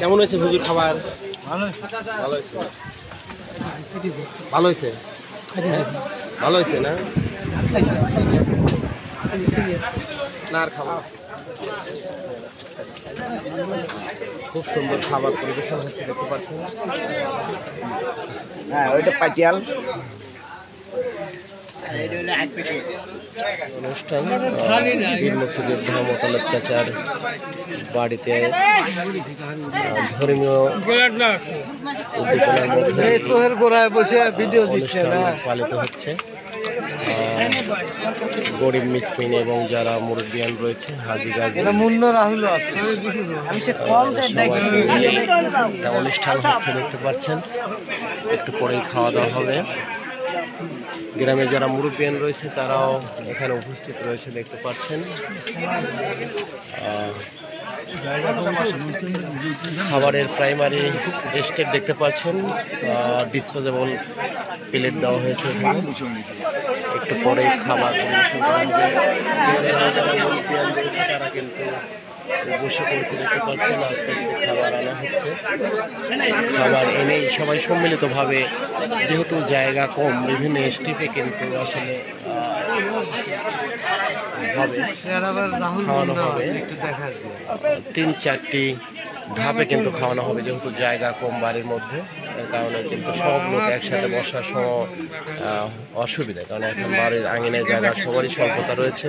কেমন হয়েছে হুজুর খাবার? ভালো হয়েছে। ভালো হয়েছে ভালো হয়েছে না না আর খাবার। খুব সুন্দর খাবার পরিবেশন হচ্ছে দেখতে পাচ্ছেন। হ্যাঁ ওইটা পাটিয়াল অনুষ্ঠান বীর মুক্তিযোদ্ধা মোতালেব চাচার বাড়িতে ধর্মীয় উদ্দীপনার মধ্যে অনুষ্ঠান পালিত হচ্ছে। গরিব মিসকিন এবং যারা মুরব্বিয়ান রয়েছে হাজি গাজী অনুষ্ঠান হচ্ছে দেখতে পাচ্ছেন। একটু পরেই খাওয়া দাওয়া হবে। গ্রামে যারা মুরব্বিয়ান রয়েছে তারাও এখানে উপস্থিত রয়েছে দেখতে পাচ্ছেন। খাবারের প্রাইমারি স্টেপ দেখতে পাচ্ছেন। ডিসপোজেবল প্লেট দেওয়া হয়েছে এখানে। একটু পরেই খাবার পরিবেশন করা হবে। যারা মুরব্বিয়ান রয়েছে তারা কিন্তু বসে পড়েছে দেখতে পাচ্ছেন। আস্তে আস্তে খাবার আনা হচ্ছে। খাবার এনেই সবাই সম্মিলিতভাবে, যেহেতু জায়গা কম, বিভিন্ন স্টেপে কিন্তু আসলে খাওয়ানো হবে। 3-4টি ধাপে কিন্তু খাওয়ানো হবে, যেহেতু জায়গা কম বাড়ির মধ্যে। এর কারণে কিন্তু সব লোক একসাথে বসার সময় অসুবিধা, কারণ এখন বাড়ির আঙিনায় জায়গা সবারই স্বল্পতা রয়েছে।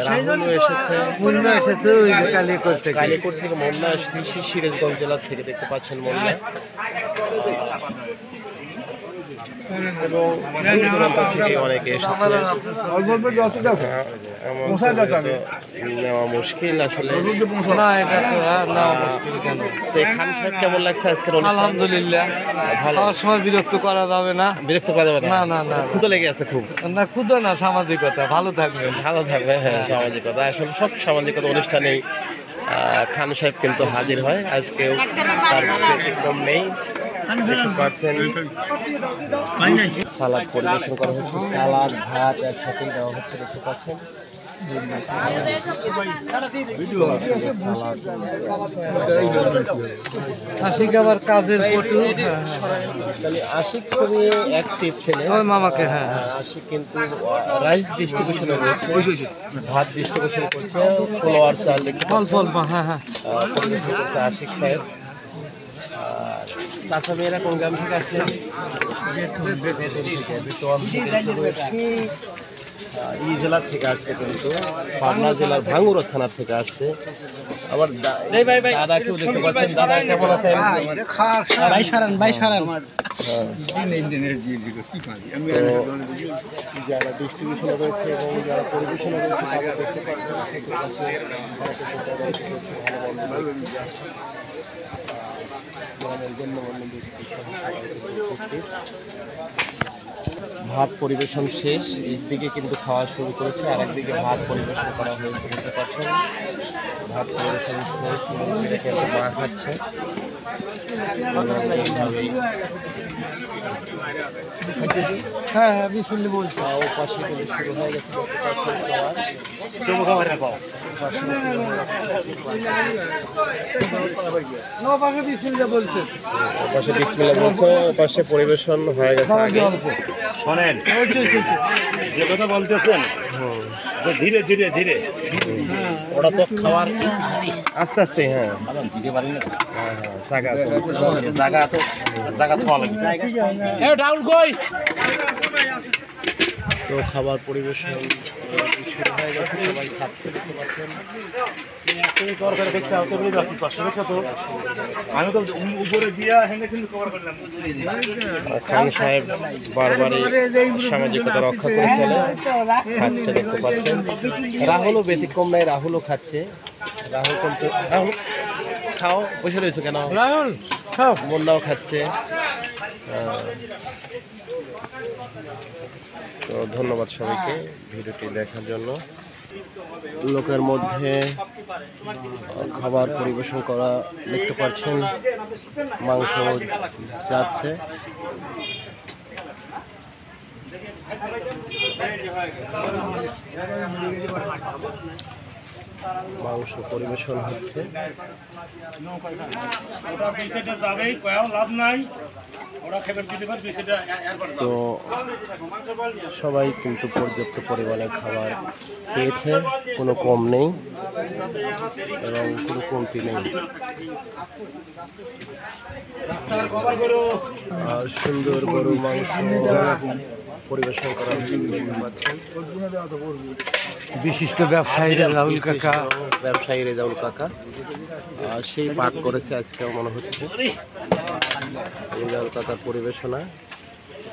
রাহুল এসেছে, কালীপুর থেকে মোল্লা এসেছে, সিরাজগঞ্জ জেলা থেকে দেখতে পাচ্ছেন মোল্লা। এবং অনেকে এসেছে। নেওয়া মুশকিল আসলে। খান সাহেব কেমন লাগছে আজকের? আলহামদুলিল্লাহ ভালো। সময় বিরক্ত করা যাবে না, বিরক্ত করা যাবে না না না। ক্ষুধা লেগে আছে খুব? না ক্ষুধা না, সামাজিকতা। ভালো থাকবে, ভালো থাকবে। হ্যাঁ সামাজিকতা, আসলে সব সামাজিকতা অনুষ্ঠানেই খান সাহেব কিন্তু হাজির হয়। আজকেও তার ব্যতিক্রম নেই। দেখতে পাচ্ছেন সালাদ পরিবেশন করা হচ্ছে। সালাদ ভাত একসাথে দেওয়া হচ্ছে দেখতে পাচ্ছেন। আশিক আবার কাজের পটু। আশিক খুবই অ্যাক্টিভ ছেলে। ওই মামাকে। হ্যাঁ আশিক কিন্তু রাইস ডিস্ট্রিবিউশনে রয়েছে, ভাত ডিস্ট্রিবিউশন করছে, ফলোয়ার চাল দেখতে পাচ্ছেন। হ্যাঁ হ্যাঁ আশিক সাহেব। চাচা মেয়েরা কোন গ্রাম থেকে আসছেন? এই জেলার থেকে আসছে, কিন্তু পাবনা জেলার ভাঙ্গুড়া থানার থেকে আসছে। আবার দাদাকেও দেখতে পাচ্ছেন। দাদা কেমন আছেন? যারা ডিস্ট্রিবিউশনে রয়েছে এবং যারা পরিবেশনে রয়েছে তারা দেখতে পাচ্ছেন। ভাত পরিবেশন শেষ, একদিকে কিন্তু খাওয়া শুরু করেছে, আর একদিকে ভাত পরিবেশন করা হয়েছে দেখতে পাচ্ছেন। ভাত পরিবেশন শেষ, কিন্তু মা খাচ্ছে। হ্যাঁ হ্যাঁ বিশুল্লি বলছি। ও পাশে কিন্তু শুরু হয়ে গেছে পাশে পরিবেশন হয়ে গেছে। শোনেন যে কথা বলতেছেন যে ধীরে ধীরে ধীরে ওরা তো খাওয়ার আস্তে আস্তে। হ্যাঁ জায়গা তো ডাউল কই তো খাবার পরিবেশন শুরু হয়ে গেছে, সবাই খাচ্ছে দেখতে পাচ্ছেন। খান সাহেব বারবারই সামাজিকতা রক্ষা করে চলে, খাচ্ছে দেখতে পাচ্ছেন। রাহুলও ব্যতিক্রম নাই, রাহুলও খাচ্ছে। রাহুল কিন্তু রাহুল খাও, বসে রয়েছে কেন? রাহুল খাও। মোল্লাও খাচ্ছে। তো ধন্যবাদ সবাইকে ভিডিওটি দেখার জন্য। লোকের মধ্যে খাবার পরিবেশন করা দেখতে পাচ্ছেন। মাংস যাচ্ছে। মাংস পরিবেশন হচ্ছে। তো সবাই কিন্তু পর্যাপ্ত পরিমাণে খাবার পেয়েছে, কোনো কম নেই এবং কোনো কমতি নেই। আর সুন্দর গরু মাংস পরিবেশন করা হচ্ছে। বিশিষ্ট ব্যবসায়ী রাহুল কাকা, ব্যবসায়ী রেজাউল কাকা সেই পাক করেছে আজকেও মনে হচ্ছে। রেজাউল কাকার পরিবেশনা,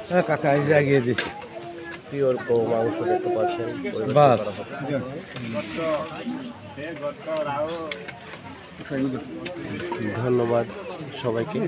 হ্যাঁ কাকা এই লাগিয়ে দিচ্ছে। পিওর গরু মাংস দেখতে পাচ্ছেন পরিবেশন বাস। করা হচ্ছে। ধন্যবাদ সবাইকে।